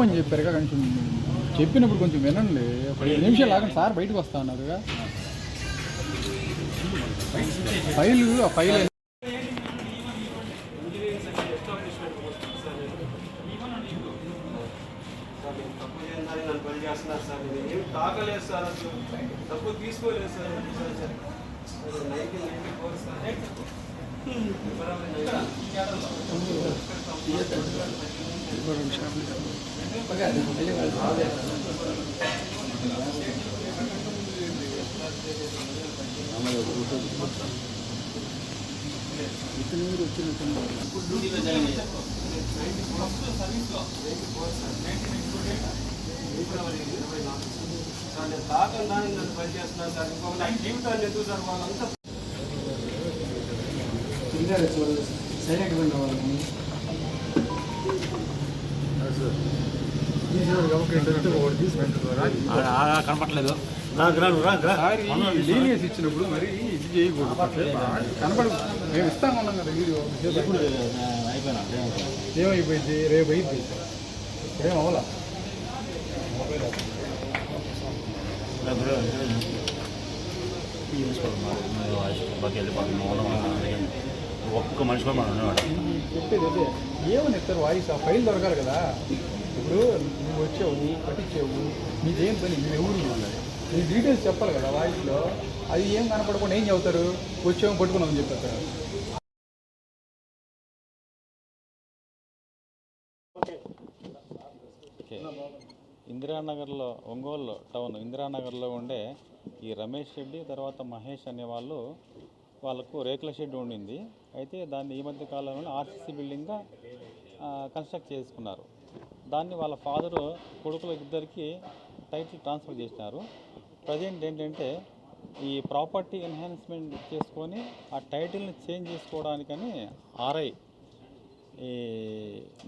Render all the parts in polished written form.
ఇవ్వమని చెప్పారు కొంచెం చెప్పినప్పుడు కొంచెం వినండి. ఒక 5 నిమిషాలు ఆగండి సార్, బయటకు వస్తా అన్నారుగా. ఫైల్ చేస్తున్నారు సార్. నేను ఏమి తాకలేదు సార్, అసలు తప్పు తీసుకోలేదు సార్. సార్ నేను తాకని నన్ను పని చేస్తున్నాను సార్. ఇంకొక నా జీవితాన్ని ఎందుకు సార్ వాళ్ళంతా కనపట్లేదు. లీనియస్ ఇచ్చినప్పుడు మరి ఇది చేయకూడదు. కనపడు, మేము ఇస్తాం ఉన్నాం కదా వీడియో. ఏమైపోయింది? రేపు అయింది, ఏం అవ్వాలా? ఒక్క మనిషి కూడా మనం చెప్పేది అదే. ఏమని ఇస్తారు వాయిస్? ఆ ఫైల్ దొరకాలి కదా. ఇప్పుడు నువ్వు వచ్చావు, పట్టించావు, నీకేం పని, నువ్వు ఎవరు, నీ డీటెయిల్స్ చెప్పాలి కదా వాయిస్లో. అది ఏం కనపడకుండా ఏం చెబుతారు? వచ్చాము పట్టుకున్నామని చెప్పారు. ఇందిరానగర్లో, ఒంగోలు టౌన్ ఇందిరానగర్లో ఉండే ఈ రమేష్ రెడ్డి తర్వాత మహేష్ అనే వాళ్ళకు రేకుల షెడ్ ఉండింది. అయితే దాన్ని ఈ మధ్య కాలంలో ఆర్సీసీ బిల్డింగ్గా కన్స్ట్రక్ట్ చేసుకున్నారు. దాన్ని వాళ్ళ ఫాదరు కొడుకుల ఇద్దరికి టైటిల్ ట్రాన్స్ఫర్ చేసినారు. ప్రజెంట్ ఏంటంటే ఈ ప్రాపర్టీ ఎన్హాన్స్మెంట్ చేసుకొని ఆ టైటిల్ని చేంజ్ చేసుకోవడానికని ఆర్ఐ ఈ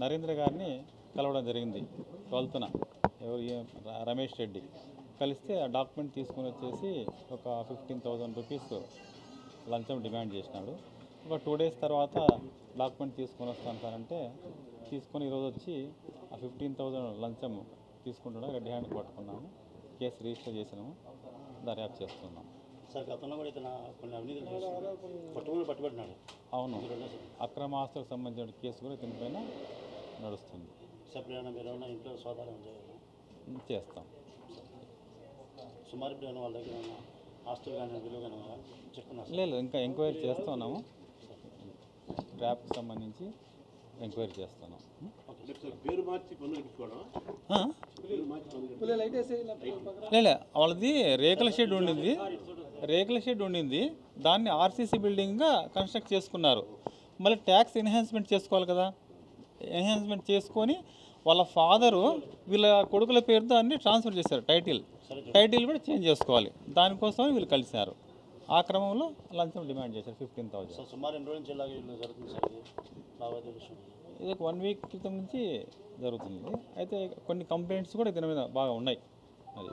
నరేంద్ర గారిని కలవడం జరిగింది 12న. రమేష్ రెడ్డి కలిస్తే ఆ డాక్యుమెంట్ తీసుకొని వచ్చేసి ఒక 15,000 రూపీస్ లంచం డిమాండ్ చేసినాడు. ఒక 2 days తర్వాత డాక్యుమెంట్ తీసుకొని వస్తాను సార్ అంటే తీసుకొని ఈరోజు వచ్చి ఆ 15,000 లంచం తీసుకుంటున్నా రెడ్ హ్యాండ్ పట్టుకున్నాము. కేసు రిజిస్టర్ చేసినాము, దర్యాప్తు చేస్తున్నాం. సార్ గతంలో కూడా ఇతను కొన్ని అవినీతులు పట్టుబడినాడు. అవును, అక్రమ ఆస్తులకు సంబంధించిన కేసు కూడా ఇతని పైన నడుస్తుంది. సపరేట్ మీరు ఇంట్లో సోదారం చేస్తాం. సుమారు ఇప్పుడు వాళ్ళ దగ్గర ఆస్తులు కానీ విలువ కానీ చెప్తున్నారు. లేదు, ఇంకా ఎంక్వైరీ చేస్తున్నాము. ట్రాప్కి సంబంధించి ఎంక్వైరీ చేస్తున్నాం. లేదు, వాళ్ళది రేకుల షెడ్ ఉండింది. దాన్ని ఆర్సీసీ బిల్డింగ్గా కన్స్ట్రక్ట్ చేసుకున్నారు. మళ్ళీ ట్యాక్స్ ఎన్హాన్స్మెంట్ చేసుకోవాలి కదా. ఎన్హాన్స్మెంట్ చేసుకొని వాళ్ళ ఫాదరు వీళ్ళ కొడుకుల పేరుతో అన్ని ట్రాన్స్ఫర్ చేశారు. టైటిల్ కూడా చేంజ్ చేసుకోవాలి. దానికోసం వీళ్ళు కలిశారు. ఆ క్రమంలో లంచం డిమాండ్ చేశారు 15,000. సుమారు 2 రోజుల నుంచి జరుగుతుంది సార్ ఇది ఒక 1 week క్రితం నుంచి జరుగుతుంది. అయితే కొన్ని కంప్లైంట్స్ కూడా దీని మీద బాగా ఉన్నాయి. అది